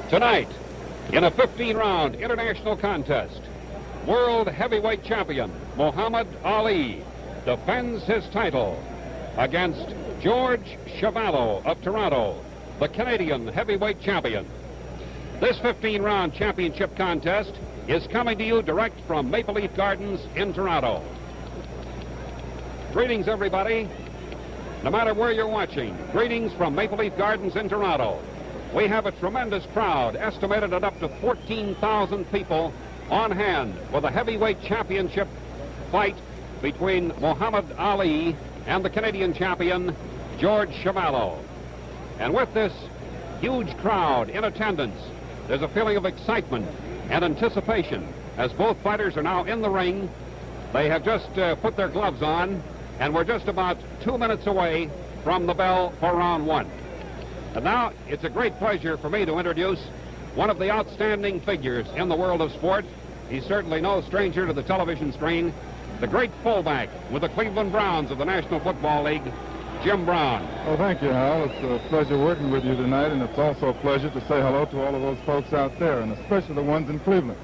Tonight, in a 15-round international contest, world heavyweight champion Muhammad Ali defends his title against George Chuvalo of Toronto, the Canadian heavyweight champion. This 15-round championship contest is coming to you direct from Maple Leaf Gardens in Toronto. Greetings, everybody. No matter where you're watching, greetings from Maple Leaf Gardens in Toronto. We have a tremendous crowd, estimated at up to 14,000 people on hand for the heavyweight championship fight between Muhammad Ali and the Canadian champion, George Chuvalo. And with this huge crowd in attendance, there's a feeling of excitement and anticipation as both fighters are now in the ring. They have just put their gloves on, and we're just about 2 minutes away from the bell for round one. And now it's a great pleasure for me to introduce one of the outstanding figures in the world of sport. He's certainly no stranger to the television screen, the great fullback with the Cleveland Browns of the National Football League, Jim Brown. Oh, thank you, Hal. It's a pleasure working with you tonight, and it's also a pleasure to say hello to all of those folks out there, and especially the ones in Cleveland.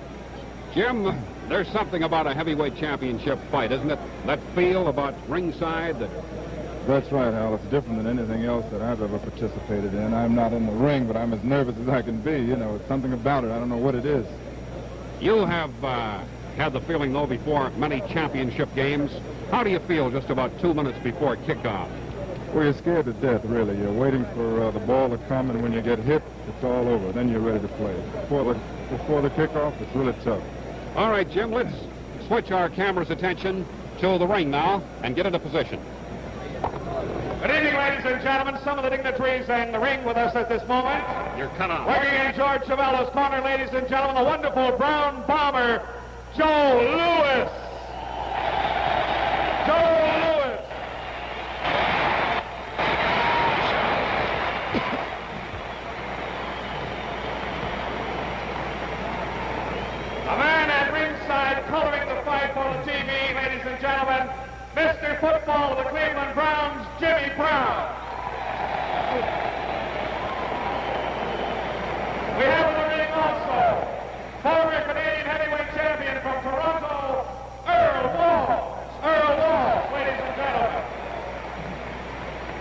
Jim, there's something about a heavyweight championship fight, isn't it? That feel about ringside. That's right, Hal. It's different than anything else that I've ever participated in. I'm not in the ring, but I'm as nervous as I can be. You know, it's something about it. I don't know what it is. You have had the feeling, though, before many championship games. How do you feel just about 2 minutes before kickoff? Well, you're scared to death, really. You're waiting for the ball to come, and when you get hit, it's all over. Then you're ready to play. Before the kickoff, it's really tough. All right, Jim, let's switch our camera's attention to the ring now and get into position. Good evening, ladies and gentlemen. Some of the dignitaries in the ring with us at this moment. You're cut off. Working in George Chuvalo's corner, ladies and gentlemen, the wonderful brown bomber, Joe Louis. Joe Louis. A man at ringside coloring the fight for the TV, ladies and gentlemen, Mr. Football of the Cleveland Browns, Jimmy Brown. We have in the ring also former Canadian heavyweight champion from Toronto, Earl Walls. Earl Walls, ladies and gentlemen.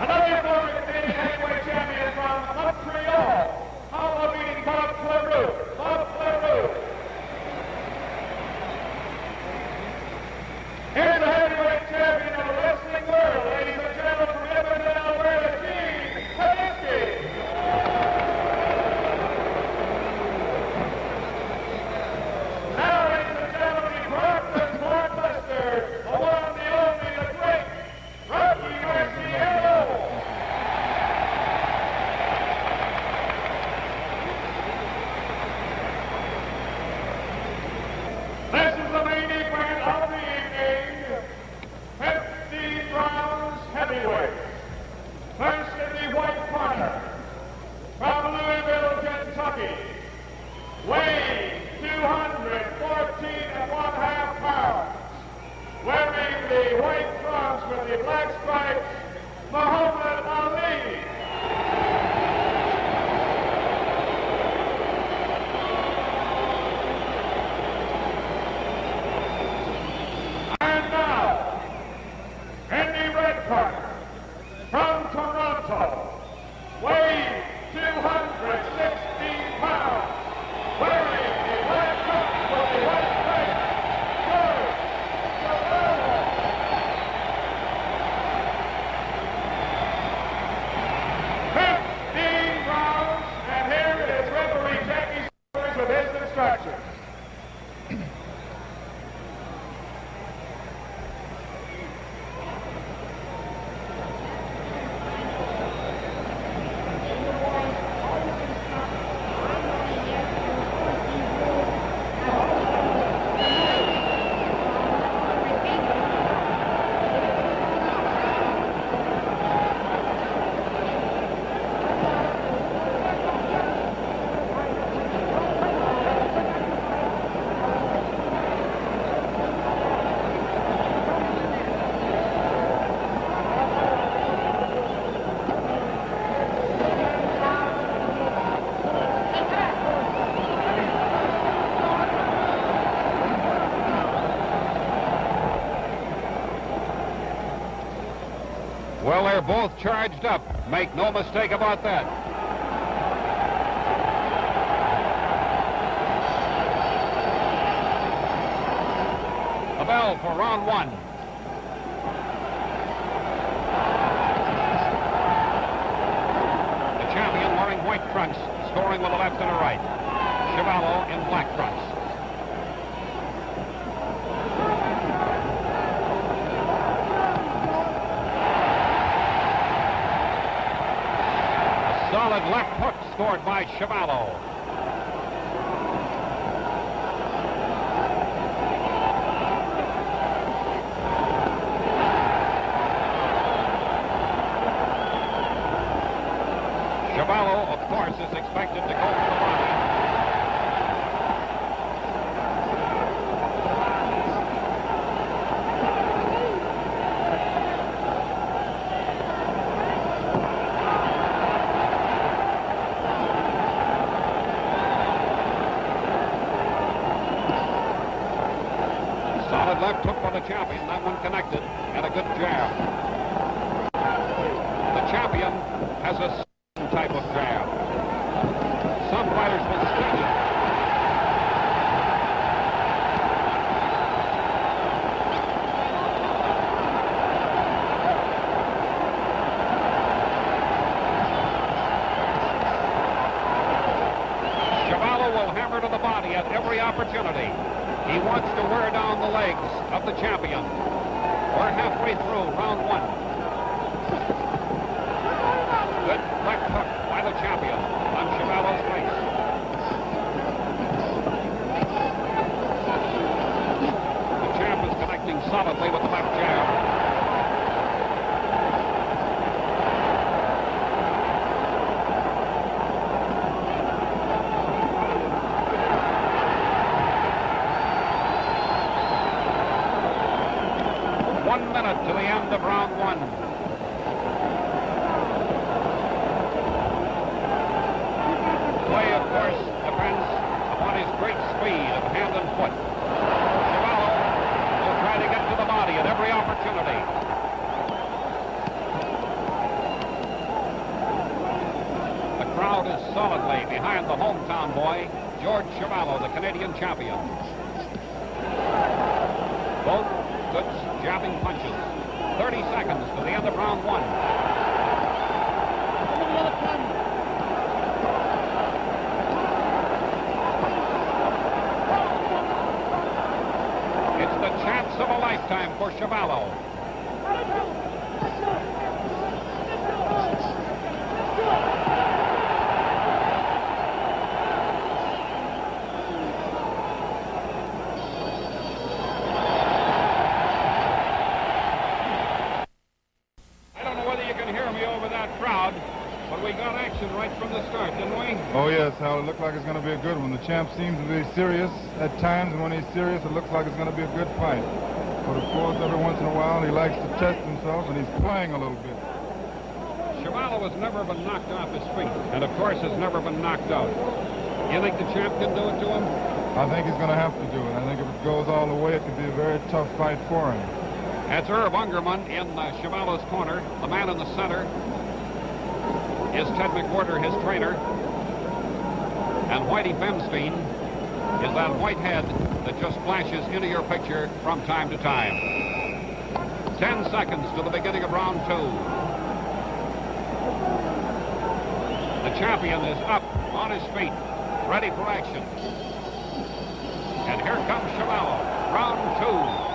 Another former Canadian heavyweight champion from Montreal. How about meeting Bob Cleroux? Bob Cleroux. Here's the heavyweight champion of the wrestling world, ladies and gentlemen, from Edmonton, Alberta, Gene Kaminsky. Now, ladies and gentlemen, he brought the blockbuster, the one, the only, the great, Rocky Marciano. This is the main event of the evening. 50 rounds heavyweight. First in the white corner, from Louisville, Kentucky, weighing 214 1/2 pounds, wearing the white trunks with the black stripes, Muhammad Ali. And now, in the red corner, from Toronto, weighing 216 pounds, wearing the black trunks with the white stripes, George Chuvalo. 50 They're both charged up. Make no mistake about that. The bell for round one. The champion wearing white trunks, scoring with a left and a right. Chuvalo in black trunks. Solid left hook scored by Chuvalo. Chuvalo, of course, is expected to go for the body. Solid left hook for the champion. That one connected. And a good jab. The champion has a type of jab. Some fighters will stretch it. Chuvalo will hammer to the body at every opportunity. He wants to wear down the legs of the champion. We're halfway through round one. Good left hook by the champion on Chuvalo's face. The champ is connecting solidly with the left jab. To the end of round one. Play, of course, depends upon his great speed of hand and foot. Chuvalo will try to get to the body at every opportunity. The crowd is solidly behind the hometown boy, George Chuvalo, the Canadian champion. Both good jabbing punches. 30 seconds to the end of round one. It's the chance of a lifetime for Chuvalo. Right from the start, didn't we? Oh, yes, Hal. It looked like it's going to be a good one. The champ seems to be serious at times, and when he's serious, it looks like it's going to be a good fight. But, of course, every once in a while, he likes to test himself, and he's playing a little bit. Chuvalo has never been knocked off his feet, and, of course, has never been knocked out. You think the champ can do it to him? I think he's going to have to do it. I think if it goes all the way, it could be a very tough fight for him. That's Irv Ungerman in Chuvalo's corner. The man in the center is Ted McWhorter, his trainer. And Whitey Bemstein is that white head that just flashes into your picture from time to time. 10 seconds to the beginning of round two. The champion is up on his feet, ready for action. And here comes Chuvalo, round two.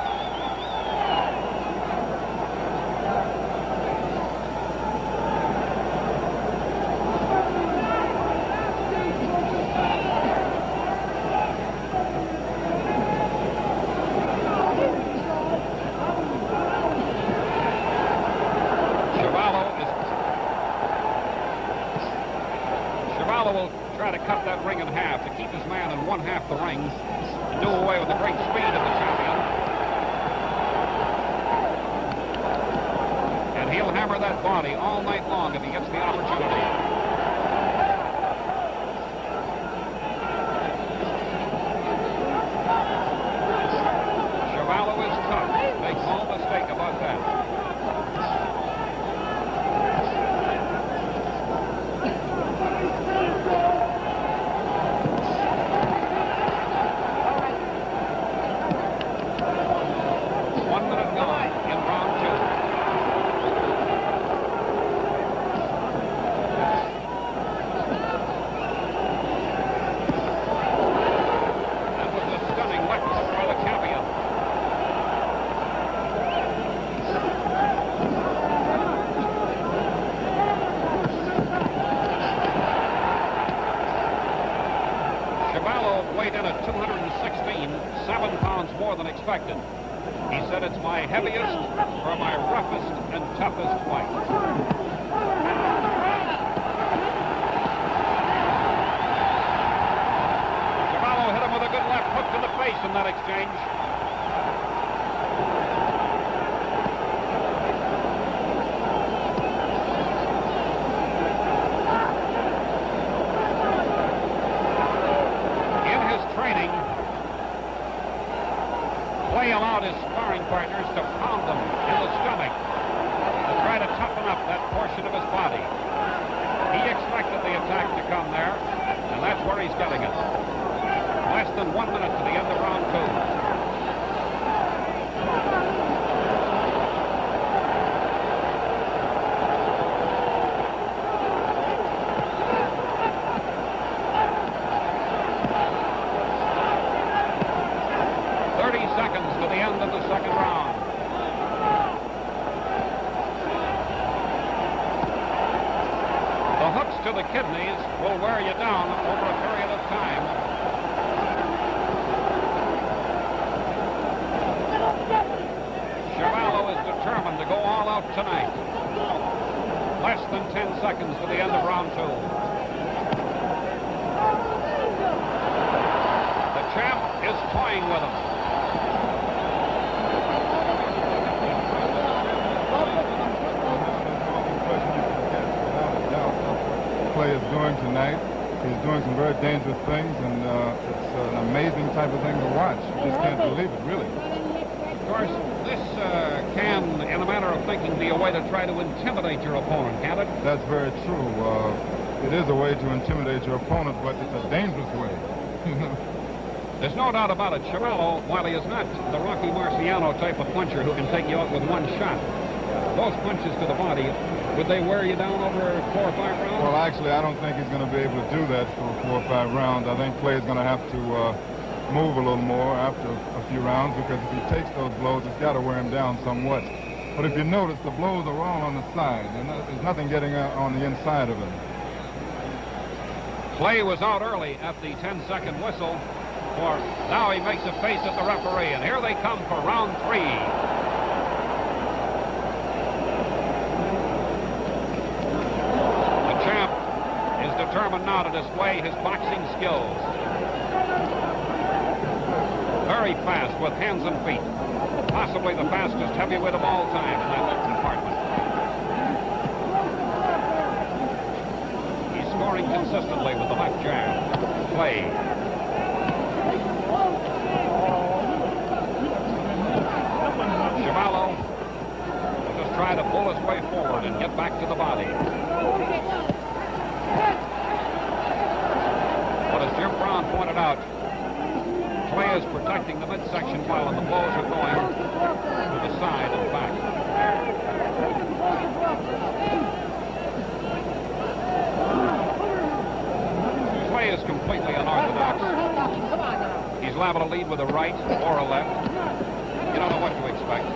Will try to cut that ring in half to keep his man in one half the ring and do away with the great speed of the champion. And he'll hammer that body all night long if he gets the opportunity. Chuvalo is tough. Make no mistake about that. Chuvalo weighed in at 216, 7 pounds more than expected. He said it's my heaviest or my roughest and toughest fight. Chuvalo hit him with a good left hook to the face in that exchange. Clay allowed his sparring partners to pound him in the stomach to try to toughen up that portion of his body. He expected the attack to come there, and that's where he's getting it. Less than 1 minute to the end of round 2. 30 seconds to the end of the second round. The hooks to the kidneys will wear you down over a period of time. Chuvalo is determined to go all out tonight. Less than 10 seconds to the end of round 2. The champ is toying with him. Clay is doing tonight. He's doing some very dangerous things, and it's an amazing type of thing to watch. You just can't believe it, really. Of course, this can, in a manner of thinking, be a way to try to intimidate your opponent, can't it? That's very true. It is a way to intimidate your opponent, but it's a dangerous way. There's no doubt about it. Chuvalo, while he is not the Rocky Marciano type of puncher who can take you out with one shot, those punches to the body, would they wear you down over 4 or 5 rounds? Well, actually, I don't think he's going to be able to do that for 4 or 5 rounds. I think Clay's going to have to move a little more after a few rounds, because if he takes those blows, it's got to wear him down somewhat. But if you notice, the blows are all on the side, and there's nothing getting on the inside of him. Clay was out early at the 10-second whistle. Now he makes a face at the referee, and here they come for round 3. Determined now to display his boxing skills. Very fast with hands and feet. Possibly the fastest heavyweight of all time in that department. He's scoring consistently with the left jab. Clay. Chuvalo will just try to pull his way forward and get back to the body. But as Jim Brown pointed out, Clay is protecting the midsection while the blows are going to the side and back. Clay is completely unorthodox. He's liable to lead with a right or a left. You don't know what to expect.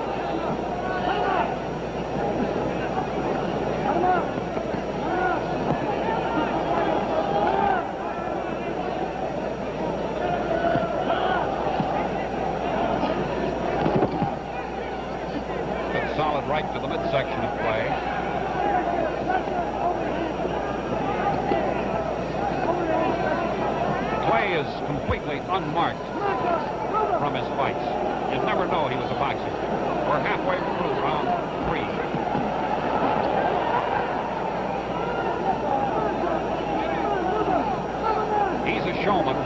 Solid right to the midsection of Clay. Clay is completely unmarked from his fights. You'd never know he was a boxer. We're halfway through round 3. He's a showman.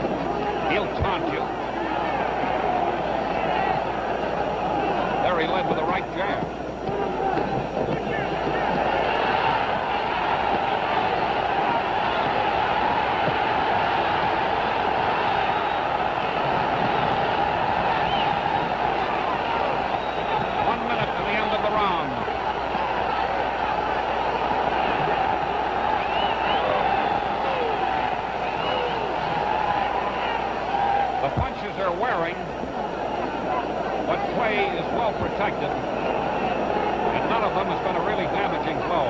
He'll taunt you. There he led with a right jab. But Clay is well protected, and none of them has been a really damaging blow.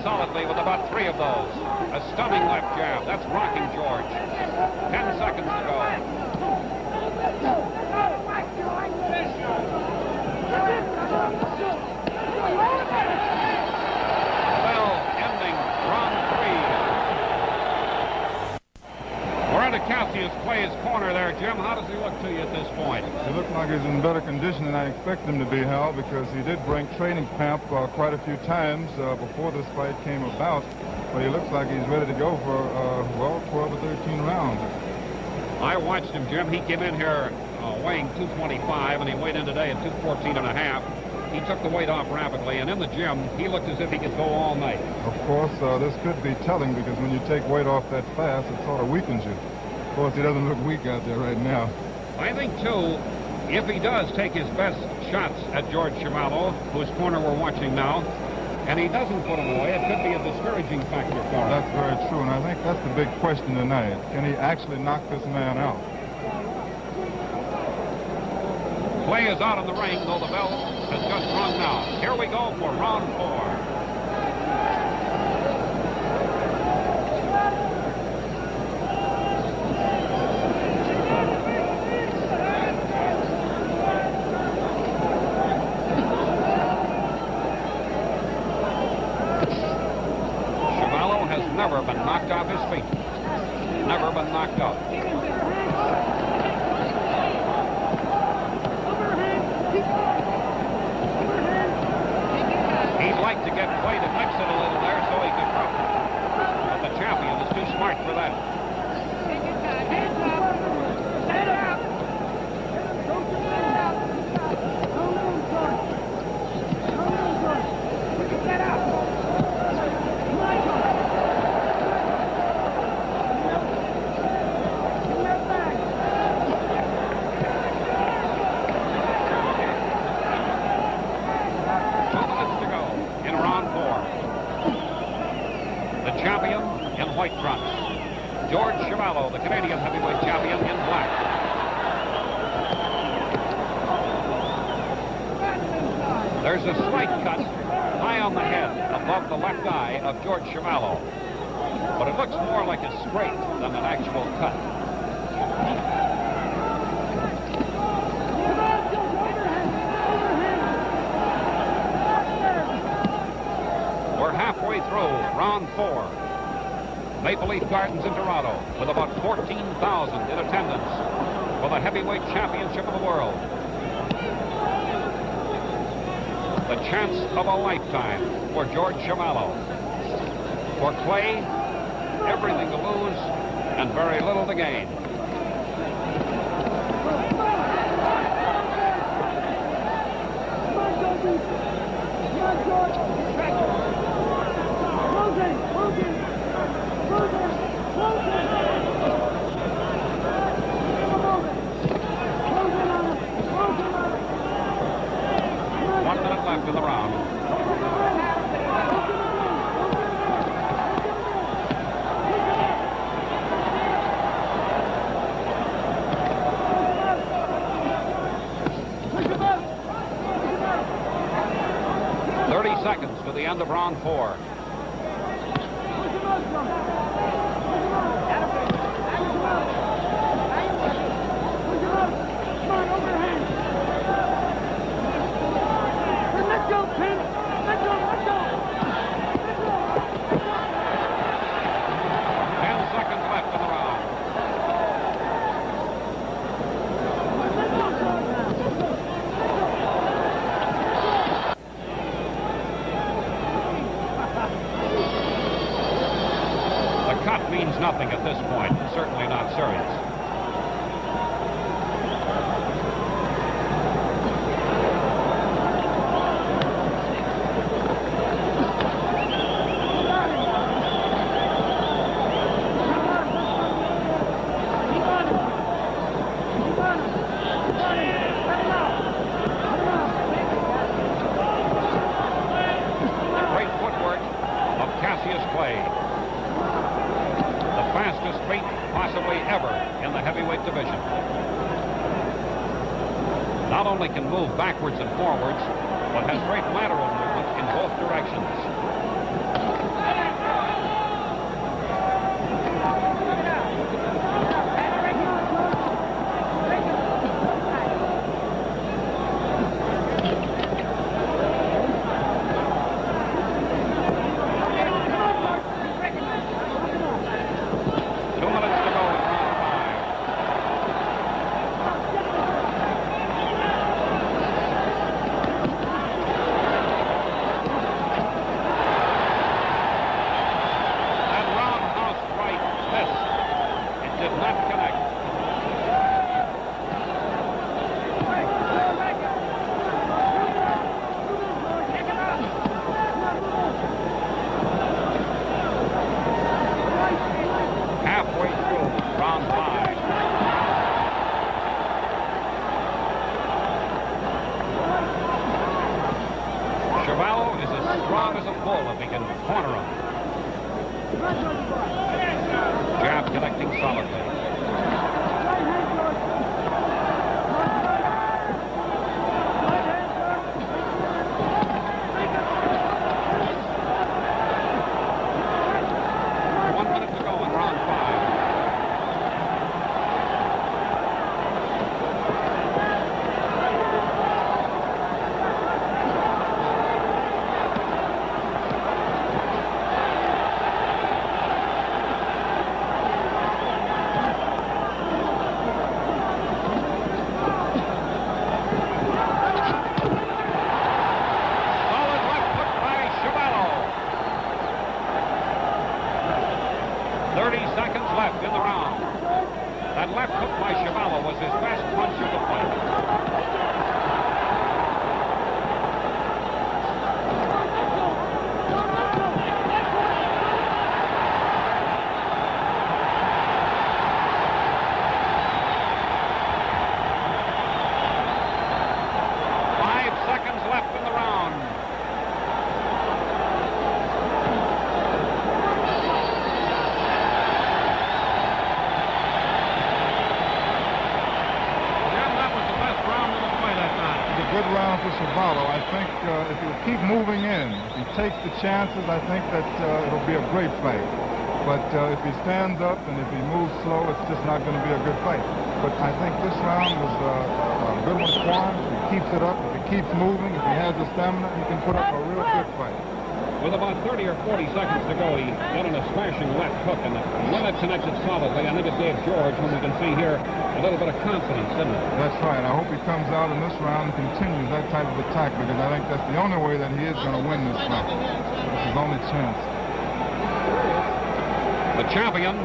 solidly with about 3 of those. A stunning left jab. That's rocking George. 10 seconds to go. Well, ending round 3. We're into Cassius Clay's corner there, Jim. How does he look to you at this point? He looks like he's in better condition than I expect him to be, Hal, because he did break training camp quite a few times before this fight came about. But he looks like he's ready to go for, well, 12 or 13 rounds. I watched him, Jim. He came in here weighing 225, and he weighed in today at 214 and a half. He took the weight off rapidly, and in the gym, he looked as if he could go all night. Of course, this could be telling, because when you take weight off that fast, it sort of weakens you. Of course, he doesn't look weak out there right now. I think, too, if he does take his best shots at George Chuvalo, whose corner we're watching now, and he doesn't put him away, it could be a discouraging factor for him. That's very true, and I think that's the big question tonight. Can he actually knock this man out? Clay is out of the ring, though the bell has just rung now. Here we go for round 4. Chuvalo has never been knocked off his feet. Never been knocked out. He'd like to get Clay to mix it a little there so he could drop it. But the champion is too smart for that. White trunks. George Chuvalo, the Canadian heavyweight champion, in black. There's a slight cut high on the head above the left eye of George Chuvalo, but it looks more like a scrape than an actual cut. We're halfway through round 4. Maple Leaf Gardens in Toronto, with about 14,000 in attendance for the heavyweight championship of the world. The chance of a lifetime for George Chuvalo. For Clay, everything to lose and very little to gain. Left in the round. Seconds to the end of round 4. Means nothing at this point. Certainly not serious. Great footwork of Cassius Clay. Fastest feet possibly ever in the heavyweight division. Not only can move backwards and forwards, but has great lateral movement in both directions. Chuvalo is as strong as a bull if he can corner him. Jab connecting solidly. Good round for Chuvalo. I think if he'll keep moving in, if he takes the chances, I think that it'll be a great fight. But if he stands up and if he moves slow, it's just not going to be a good fight. But I think this round was a good one for him. If he keeps it up, if he keeps moving, if he has the stamina, he can put up a real good fight. With about 30 or 40 seconds to go, he got in a smashing left hook, and when it connected solidly, I think it gave George, whom we can see here, a little bit of confidence, didn't it? That's right. I hope he comes out in this round and continues that type of attack, because I think that's the only way that he is going to win this fight. It's his only chance. The champion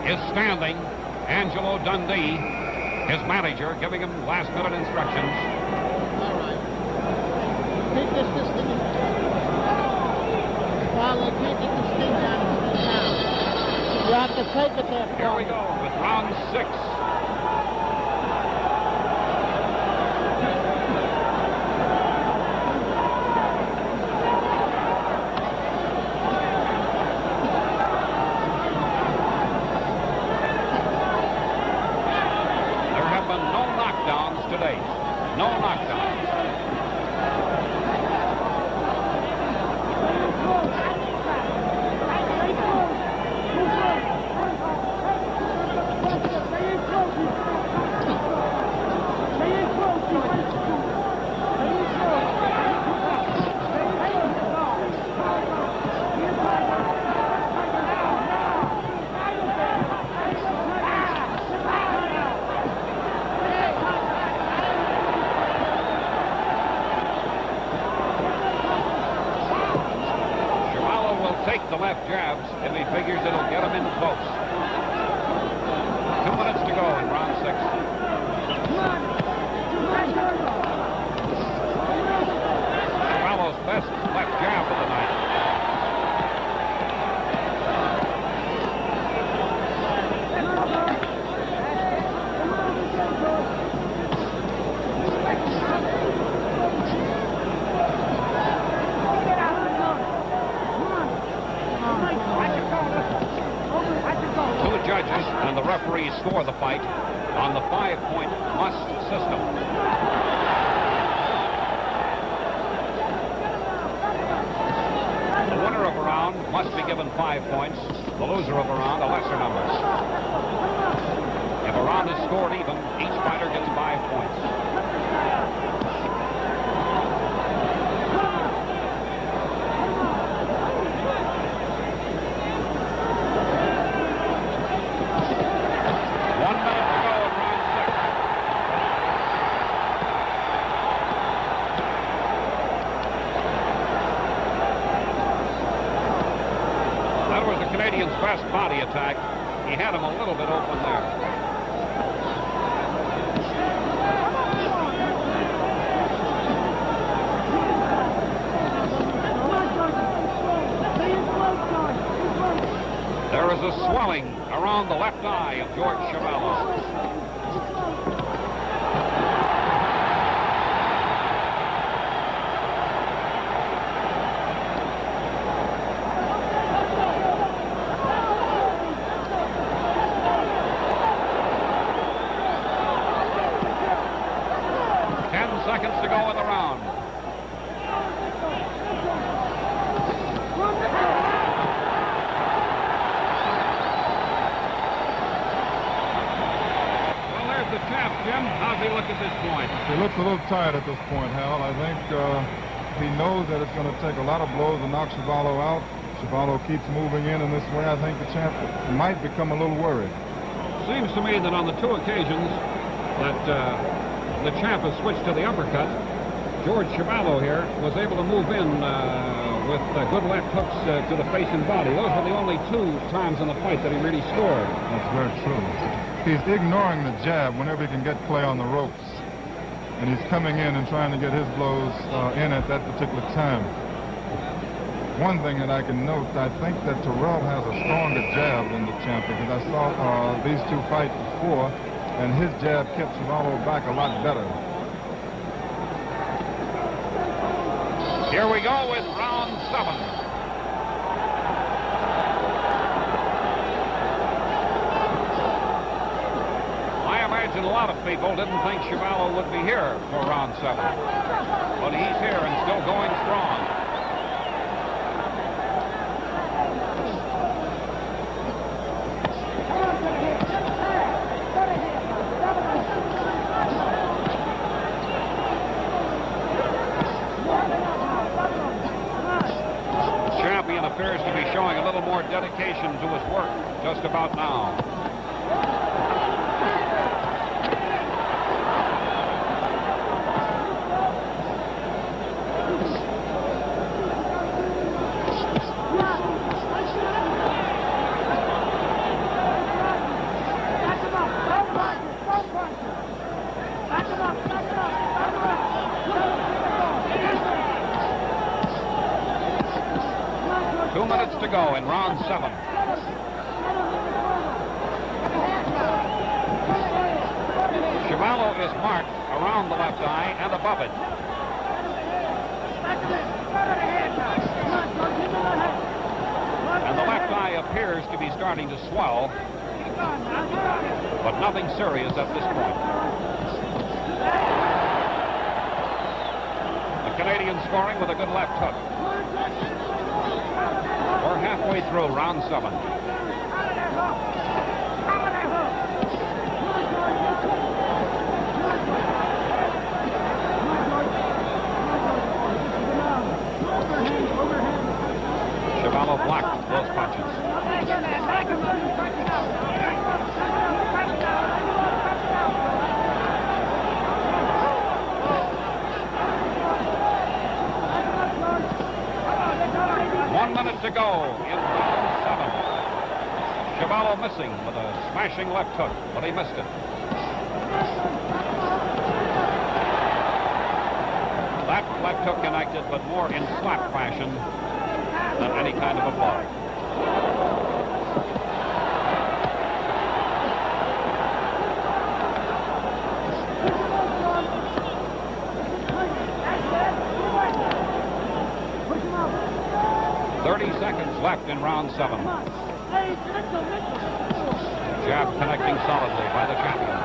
is standing. Angelo Dundee, his manager, giving him last-minute instructions. All right. Take this thing. Follow, can't get this thing down. You have to take it there. Here we go with round 6. No knockdowns. Take the left jabs if he figures it'll get him in close. 2 minutes to go in round 6. Chuvalo's best left jab of the night. Judges and the referees score the fight on the 5-point must system. The winner of a round must be given 5 points. The loser of a round, a lesser number. If a round is scored even, each fighter gets 5 points. Canadian's best body attack. He had him a little bit open there. There is a swelling around the left eye of George Chuvalo. go in the round. Well, there's the champ, Jim. How's he look at this point? He looks a little tired at this point, Hal. I think he knows that it's going to take a lot of blows to knock Chuvalo out. Chuvalo keeps moving in this way. I think the champ might become a little worried. Seems to me that on the two occasions that the champ has switched to the uppercut, George Chuvalo here was able to move in with good left hooks to the face and body. Those were the only two times in the fight that he really scored. That's very true. He's ignoring the jab whenever he can get Clay on the ropes. And he's coming in and trying to get his blows in at that particular time. One thing that I can note, I think that Terrell has a stronger jab than the champ, because I saw these two fight before, and his jab kept Chuvalo back a lot better. Here we go with round 7. I imagine a lot of people didn't think Chuvalo would be here for round 7. But he's here and still going strong. Appears to be showing a little more dedication to his work just about now. To go in round 7. Chuvalo is marked around the left eye and above it. And the left eye appears to be starting to swell, but nothing serious at this point. The Canadian scoring with a good left hook. We're halfway through round 7. Chuvalo blocked those punches. To go in round 7. Chuvalo missing with a smashing left hook, but he missed it. That left hook connected, but more in slap fashion than any kind of a blow. Left in round 7. Jab connecting solidly by the champion.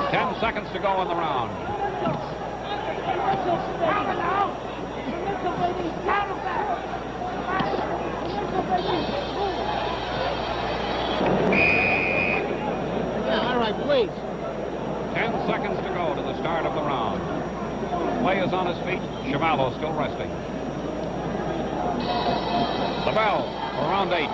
Ten seconds to go in the round. All right, please. 10 seconds to go to the start of the round. Clay is on his feet. Chuvalo still resting. The bell for round 8.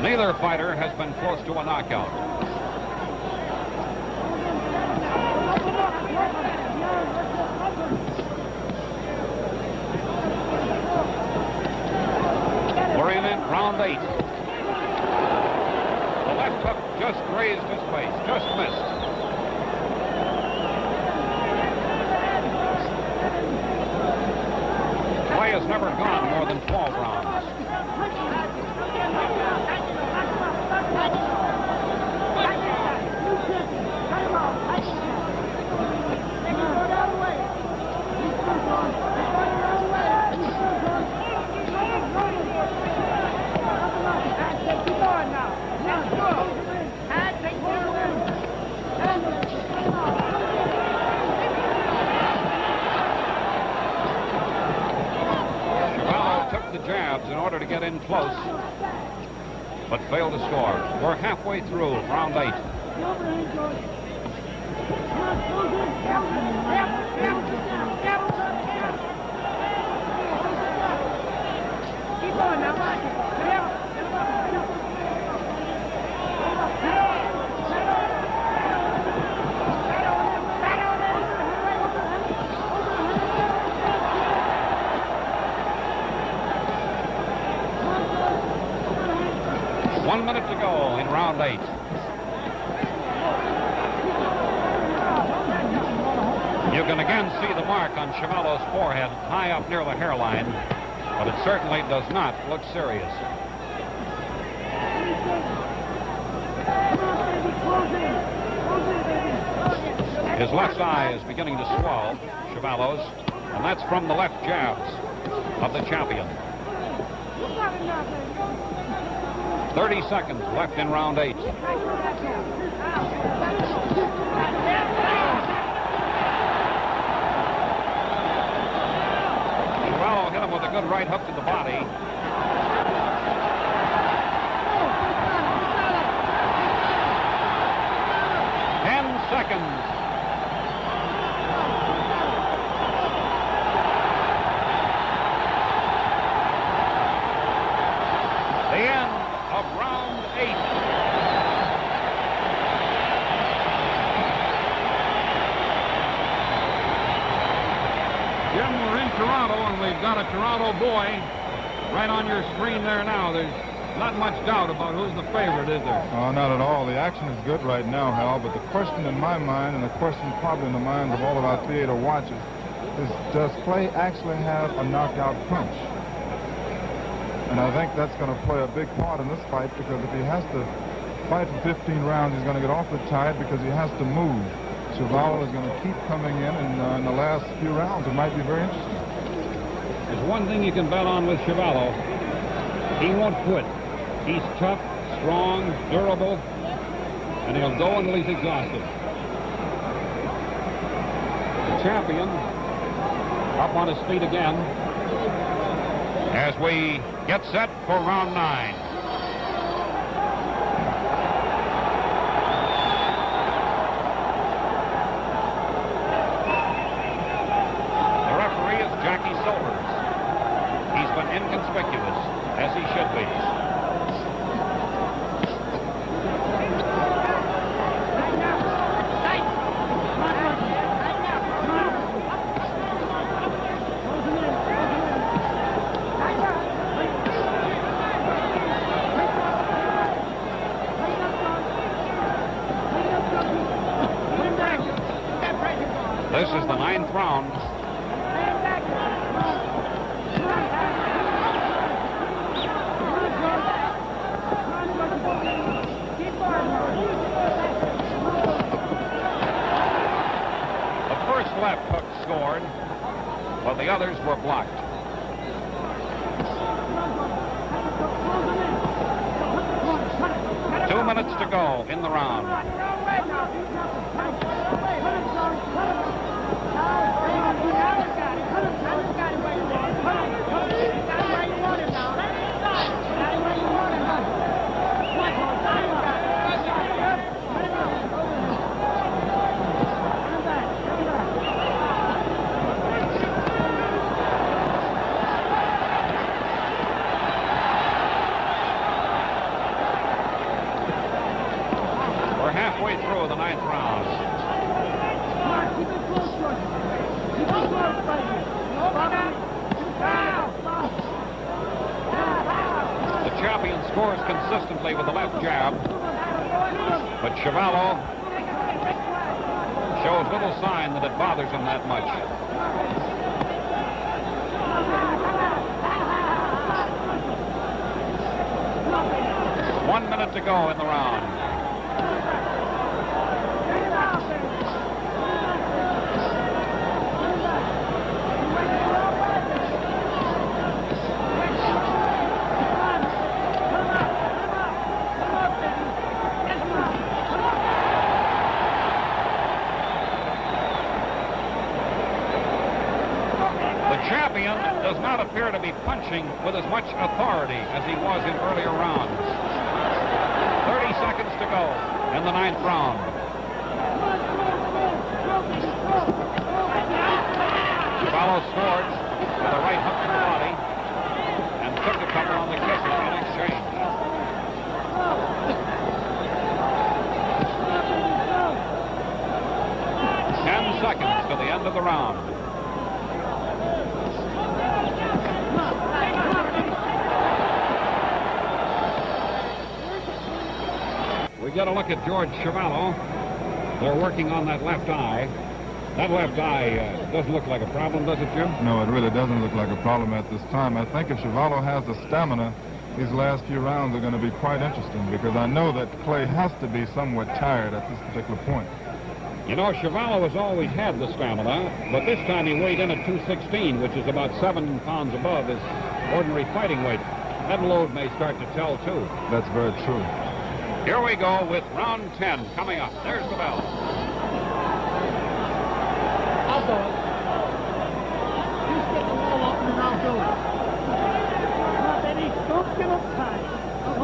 Neither fighter has been close to a knockout. round 8. The left hook just grazed his face, just missed. Play has never gone more than 12 rounds. Chuvalo took the jabs in order to get in close, but failed to score. We're halfway through round 8. Keep going now, watch it. One minute to go in round 8. You can again see the mark on Chuvalo's forehead, high up near the hairline, but it certainly does not look serious. His left eye is beginning to swell, Chuvalo's, and that's from the left jabs of the champion. 30 seconds left in round 8. Chuvalo hit him with a good right hook to the body. 10 seconds. The end of round 8. Jim, we're in Toronto, and we've got a Toronto boy right on your screen there now. There's not much doubt about who's the favorite, is there? Oh, not at all. The action is good right now, Hal, but the question in my mind, and the question probably in the minds of all of our theater watchers, is does Clay actually have a knockout punch? And I think that's going to play a big part in this fight, because if he has to fight for 15 rounds, he's going to get awfully tired because he has to move. Chuvalo is going to keep coming in the last few rounds. It might be very interesting. There's one thing you can bet on with Chuvalo. He won't quit. He's tough, strong, durable, and he'll go until he's exhausted. The champion up on his feet again As we get set for round 9. The referee is Jackie Silvers. He's been inconspicuous, as he should be. This is the 9th round. The first left hook scored, but the others were blocked. Two minutes to go in the round. We're halfway through the 9th round. The champion scores consistently with the left jab, but Chuvalo shows little sign that it bothers him that much. One minute to go in the round. Champion does not appear to be punching with as much authority as he was in earlier rounds. 30 seconds to go in the 9th round. Chuvalo swords with a right hook to the body and took a couple on the kisses in exchange. Seconds to the end of the round. We get a look at George Chuvalo. They're working on that left eye. That left eye doesn't look like a problem, does it, Jim? No, it really doesn't look like a problem at this time. I think if Chuvalo has the stamina, these last few rounds are going to be quite interesting, because I know that Clay has to be somewhat tired at this particular point. You know, Chuvalo has always had the stamina, but this time he weighed in at 216, which is about 7 pounds above his ordinary fighting weight. That load may start to tell, too. That's very true. Here we go with round 10 coming up. There's the bell. I'll do it. You stick the wall up and I'll do it. Baby, don't give up time.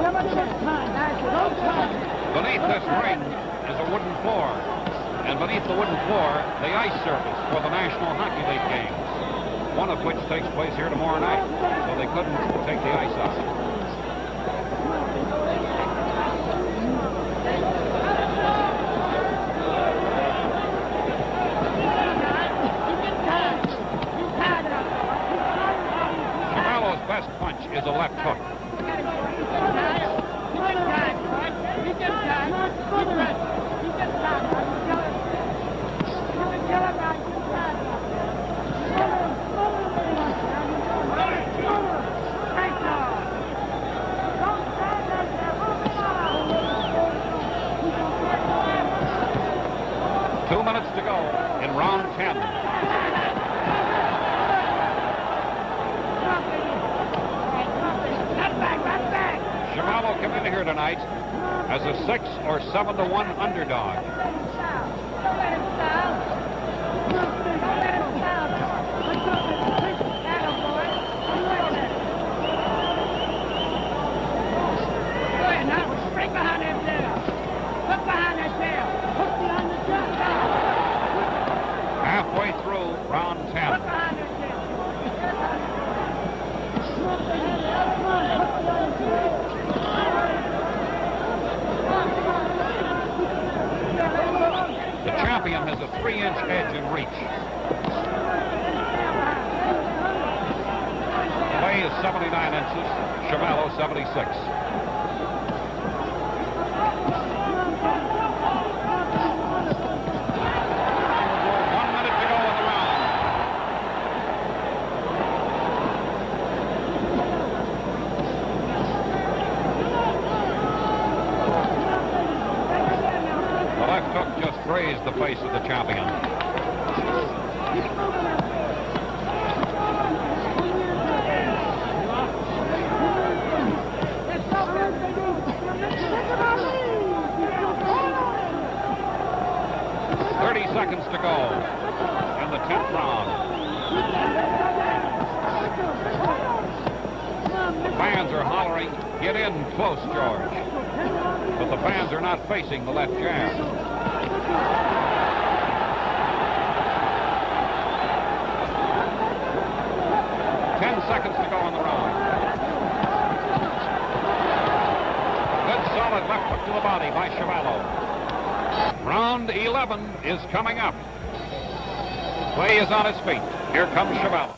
Never give up time. Don't time. Beneath this ring is a wooden floor. And beneath the wooden floor, the ice surface for the National Hockey League games, one of which takes place here tomorrow night, so they couldn't take the ice out. Chuvalo's best punch is a left hook. To go in round 10. Chuvalo come in here tonight as a 6 or 7-1 underdog. Break behind that tail. Look behind that tail. Hook behind the tail. Halfway through round 10. The champion has a 3-inch edge in reach. Clay is 79 inches, Chuvalo 76. Grazed the face of the champion. Seconds to go in the 10th round. The fans are hollering, "Get in close, George." But the fans are not facing the left jab. 10 seconds to go in the round. Good solid left hook to the body by Chuvalo. Round 11 is coming up. Clay is on his feet. Here comes Chuvalo.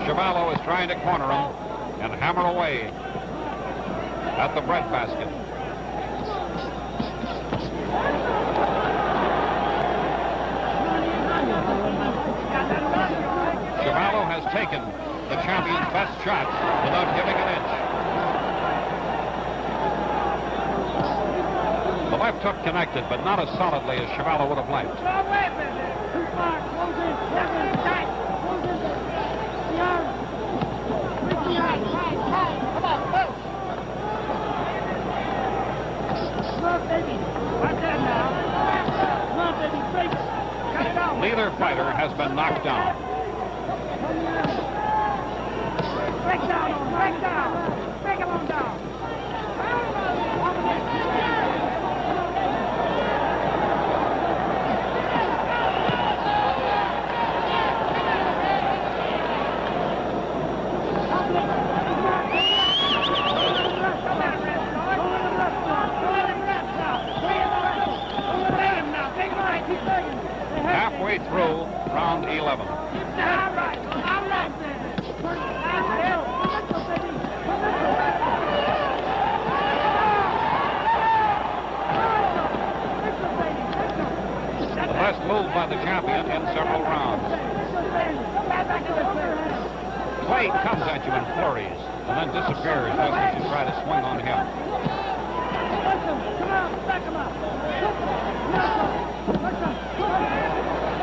Chuvalo is trying to corner him and hammer away at the breadbasket. Chuvalo has taken the champion's best shot without giving an inch. The left hook connected, but not as solidly as Chuvalo would have liked. Neither fighter has been knocked down. Break down, break down, break him on down.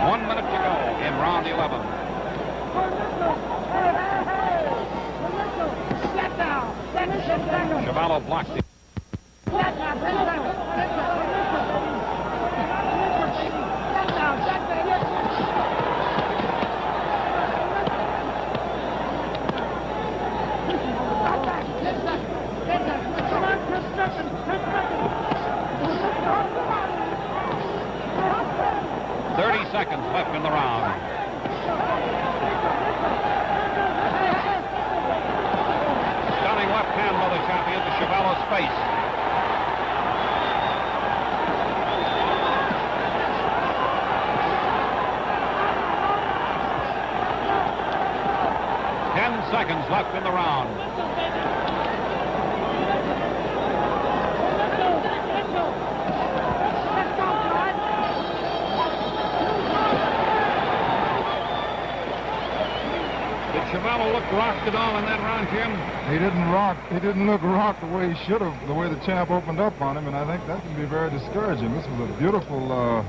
1 minute to go in round 11. Chuvalo blocked it. 30 seconds left in the round. Stunning left hand by the champion to Chuvalo's face. Seconds left in the round. Did Chuvalo look rocked at all in that round, Jim? He didn't rock. He didn't look rocked the way he should have, the way the champ opened up on him, and I think that can be very discouraging. This was a beautiful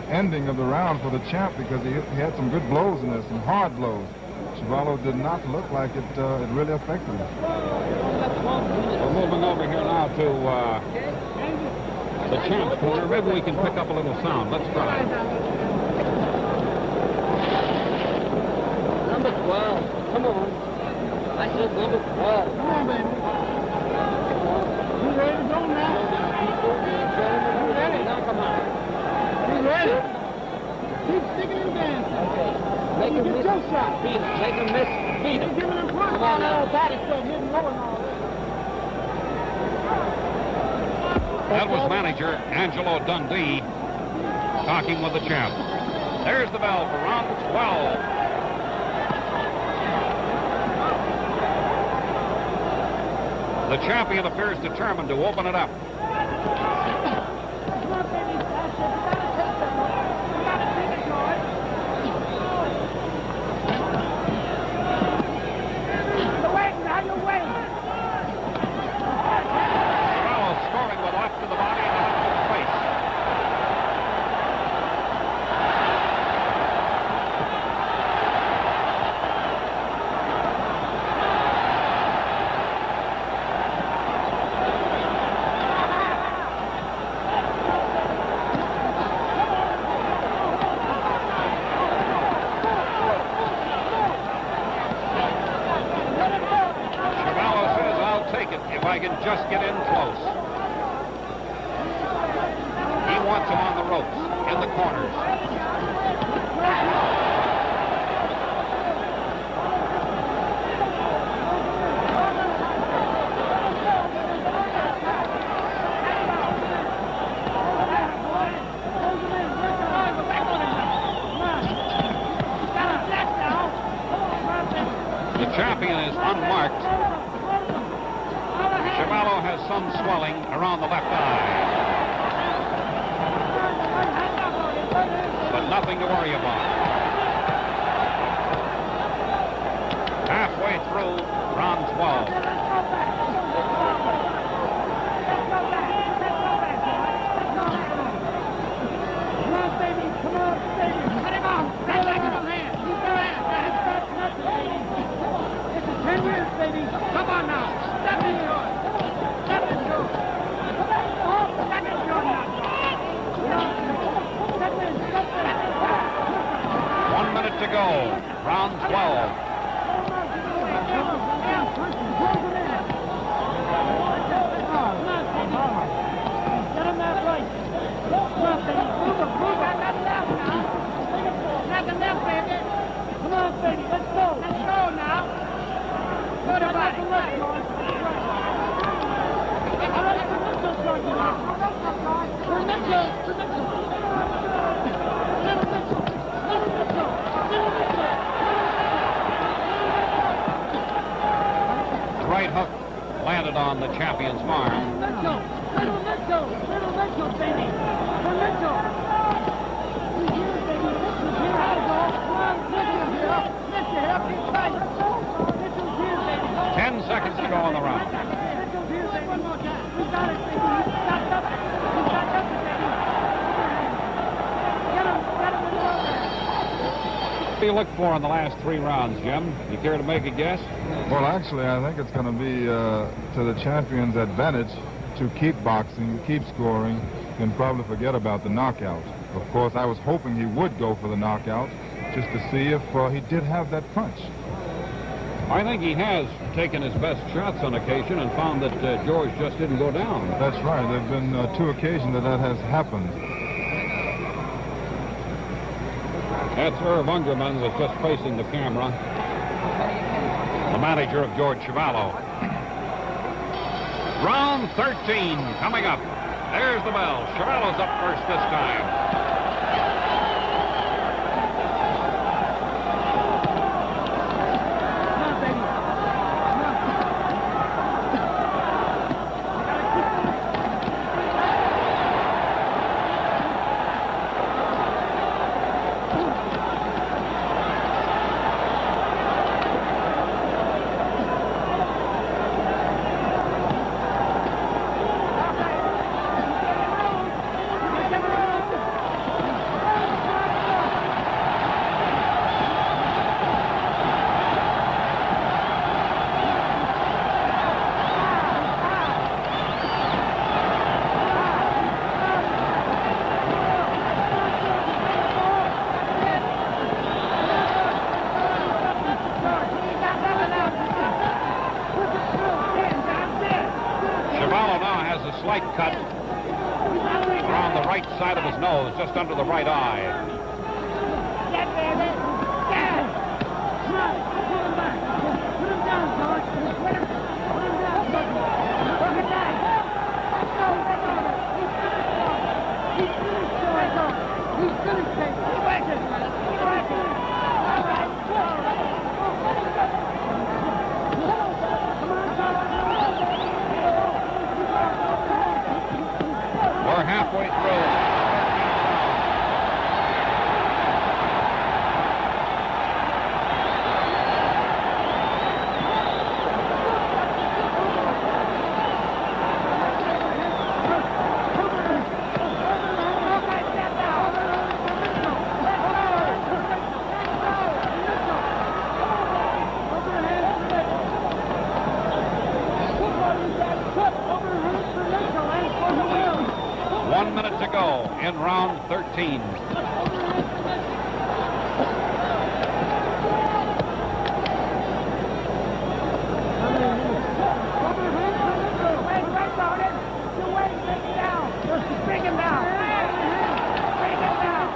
ending of the round for the champ because he had some good blows in there, some hard blows. Chuvalo did not look like it really affected him. We're moving over here now to the champ's corner. Maybe we can pick up a little sound. Let's try. Number 12. Come on. I said number 12. Come on, baby. You ready to go now? You ready? Now come on. You ready? Keep sticking and dancing. Okay. Make him miss. Your shot. Beat him. Make him miss. Beat him. Giving him punch. Come on now. Body stuff hitting low and all. That was manager Angelo Dundee talking with the champ. There's the bell for round 12. The champion appears determined to open it up. If I can just get in close. He wants him on the ropes, in the corners. The champion is unmarked. Chuvalo has some swelling around the left eye, but nothing to worry about. Halfway through round 12. Come on now. Step into it. Step into it. Step into it now. Step in. 1 minute to go. Round 12. Get him that right. Come on, baby. Move that left now. Grab the left, baby. Come on, baby. Let's go. Let's go now. Go to body. All right, for Mitchell, George. For Mitchell. Little Mitchell. The right hook landed on the champion's arm. Little Mitchell, baby. For Mitchell. He's here, baby. Mitchell's here. I go. Come on, Mitchell's here. He's tight. Mitchell's here, baby. 10 seconds to go on the round. Mitchell's here, baby. One more time. We got it, baby. He's stopped up it. Baby. Get him in the over. What do you look for in the last 3 rounds, Jim? You care to make a guess? Well, actually, I think it's going to be to the champion's advantage to keep boxing, keep scoring, and probably forget about the knockout. Of course, I was hoping he would go for the knockout just to see if he did have that punch. I think he has taken his best shots on occasion and found that George just didn't go down. That's right. There have been 2 occasions that has happened. That's Irv Ungerman was just facing the camera. The manager of George Chuvalo. Round 13 coming up. There's the bell. Chuvalo's up first this time. Slight cut around the right side of his nose, just under the right eye. Get, baby. Get. Come on. Put him back. Put him down, George. Put him down, baby. Look at that. He's finished, George. He's finished, baby. He went it. He went it. All right. We're halfway through. To go in round 13. Bring him down. Bring him down.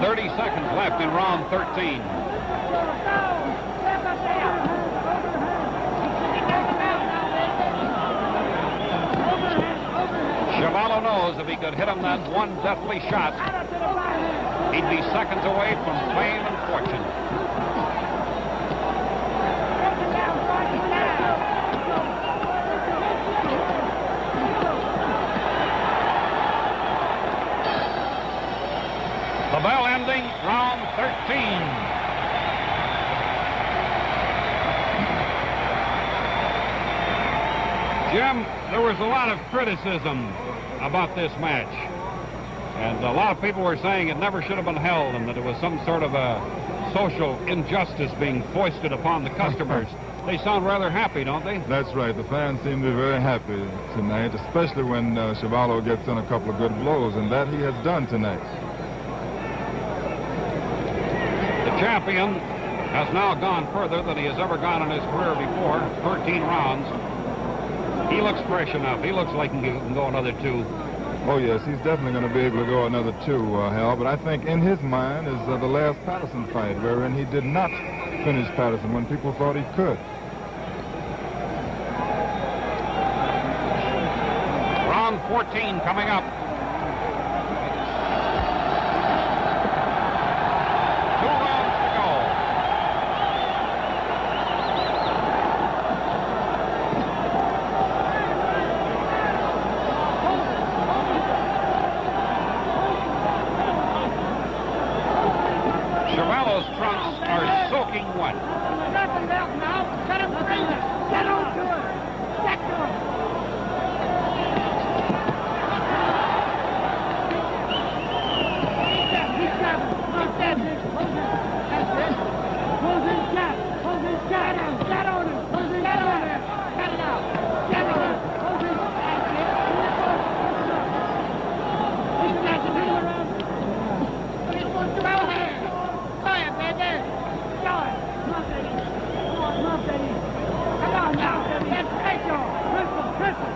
30 seconds left in round 13. knows if he could hit him that one deathly shot, he'd be seconds away from fame and fortune. The bell ending round 13. Jim, there was a lot of criticism about this match. And a lot of people were saying it never should have been held and that it was some sort of a social injustice being foisted upon the customers. They sound rather happy, don't they? That's right. The fans seem to be very happy tonight, especially when Chuvalo gets in a couple of good blows, and that he has done tonight. The champion has now gone further than he has ever gone in his career before, 13 rounds. He looks fresh enough. He looks like he can go another 2. Oh, yes, he's definitely going to be able to go another 2, Hal. But I think in his mind is the last Patterson fight, wherein he did not finish Patterson when people thought he could. Round 14 coming up. 2 rounds to go. Chuvalo's trunks are soaking wet. Nothing else now. Cut him free. Get on to it. Get to him. He's got him. That's it. That's it. Hold his shot. Hold his shot. Get on him. Hold his shot on him. Cut it out. Get it out. Hold his shot. That's it. He's got to hit him around. He's going to out here. Go ahead, baby. Go ahead. Come on, baby. Come on, baby. Come on now. Let's take you. Crystal.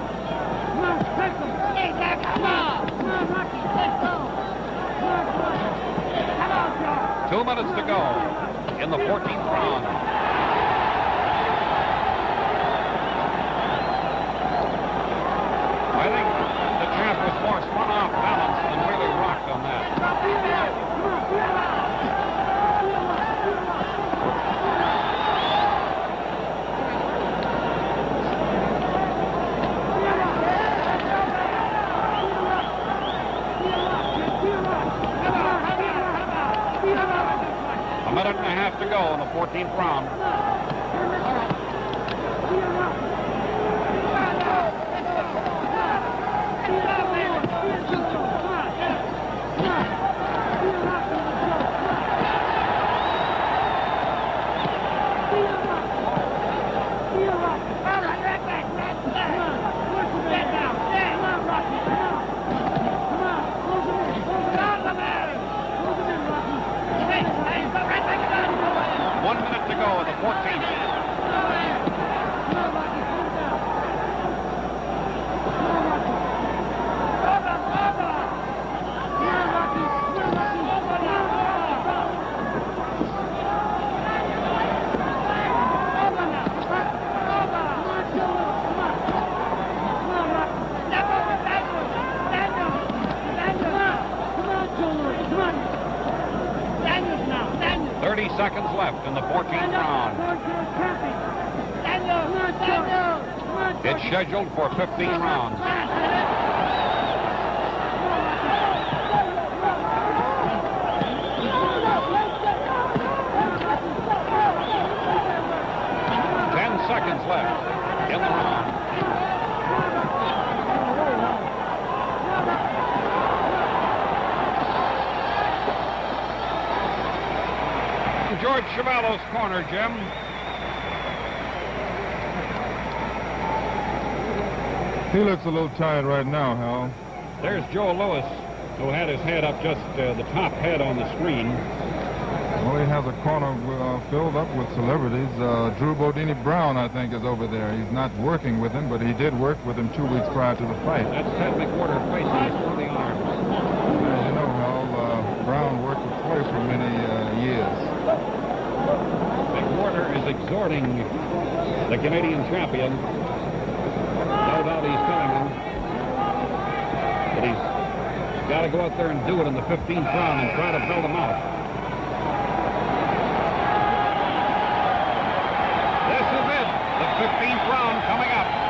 Come on, Crystal. Hey, Jack, come on. Come on, Rocky. Let's go. Come on, come on, George. 2 minutes to go in the 14th round. I think the champ was more spun off balance than really rocked on that. A minute and a half to go in the 14th round. Seconds left in the 14th round. It's scheduled for 15 rounds. Seconds left in the round. George Chuvalo's corner, Jim. He looks a little tired right now, Hal. There's Joe Lewis, who had his head up just the top head on the screen. Well, he has a corner filled up with celebrities. Drew Bodini Brown, I think, is over there. He's not working with him, but he did work with him 2 weeks prior to the fight. That's Ted McWhorter facing his for the arms. As you know, Hal, Brown worked with Clay for many years. McWhorter is exhorting the Canadian champion. No doubt he's telling him that he's to go out there and do it in the 15th round and try to build them out. This is it. The 15th round coming up.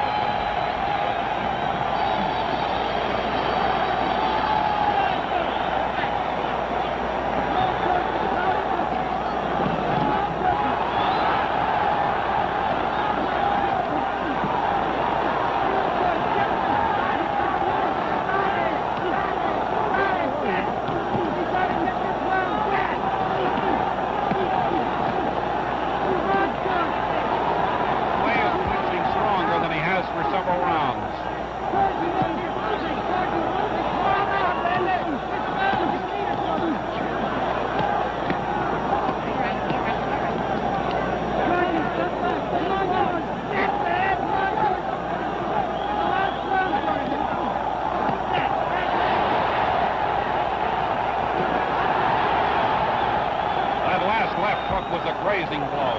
Was a grazing blow.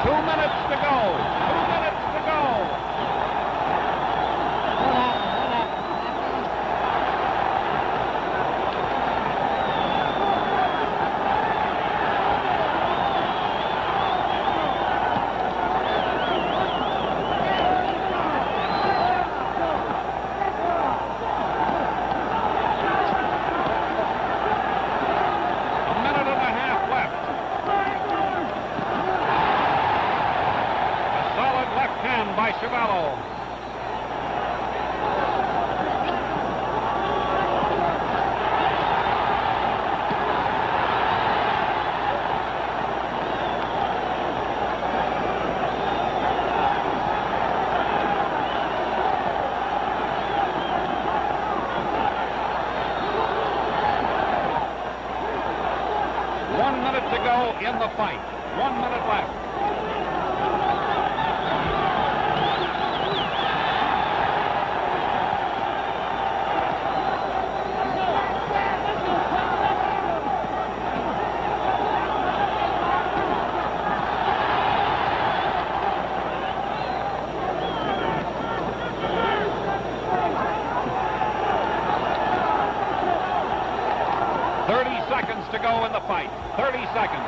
Two minutes to go. 2 minutes to go. By Chuvalo. One minute to go in the fight. 1 minute left. To go in the fight. 30 seconds.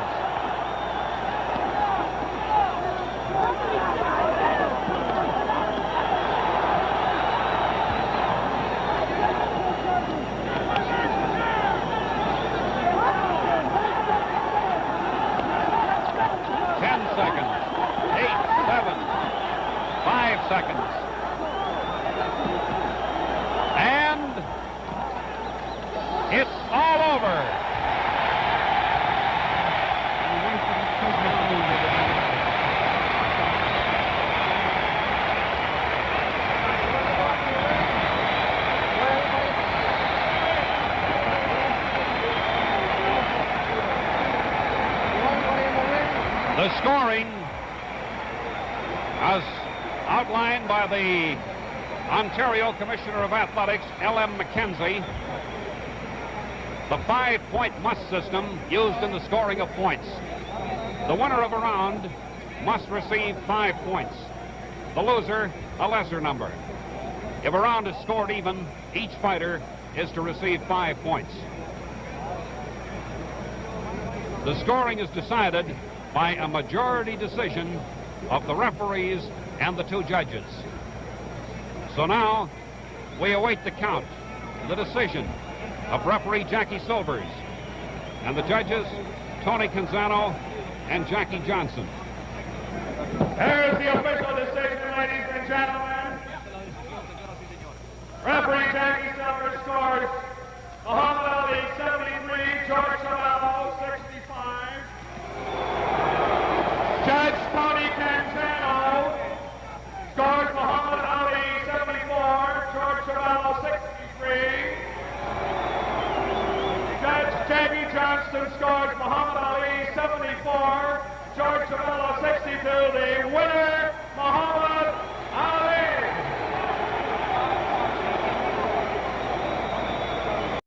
Seconds. And it's all over. The scoring, as outlined by the Ontario Commissioner of Athletics, L.M. McKenzie, the 5-point must system used in the scoring of points. The winner of a round must receive 5 points. The loser, a lesser number. If a round is scored even, each fighter is to receive 5 points. The scoring is decided by a majority decision of the referees and the 2 judges. So now we await the count, the decision of referee Jackie Silvers and the judges Tony Canzano and Jackie Johnson. Here's the official decision, ladies and gentlemen. Referee Jackie Silvers scores Muhammad Ali 73, George Chuvalo 65. Judge Tony Canzano scores Muhammad Ali 74, George Chuvalo 63. Judge Jackie Johnson scores Muhammad Ali 74, George Chuvalo 63.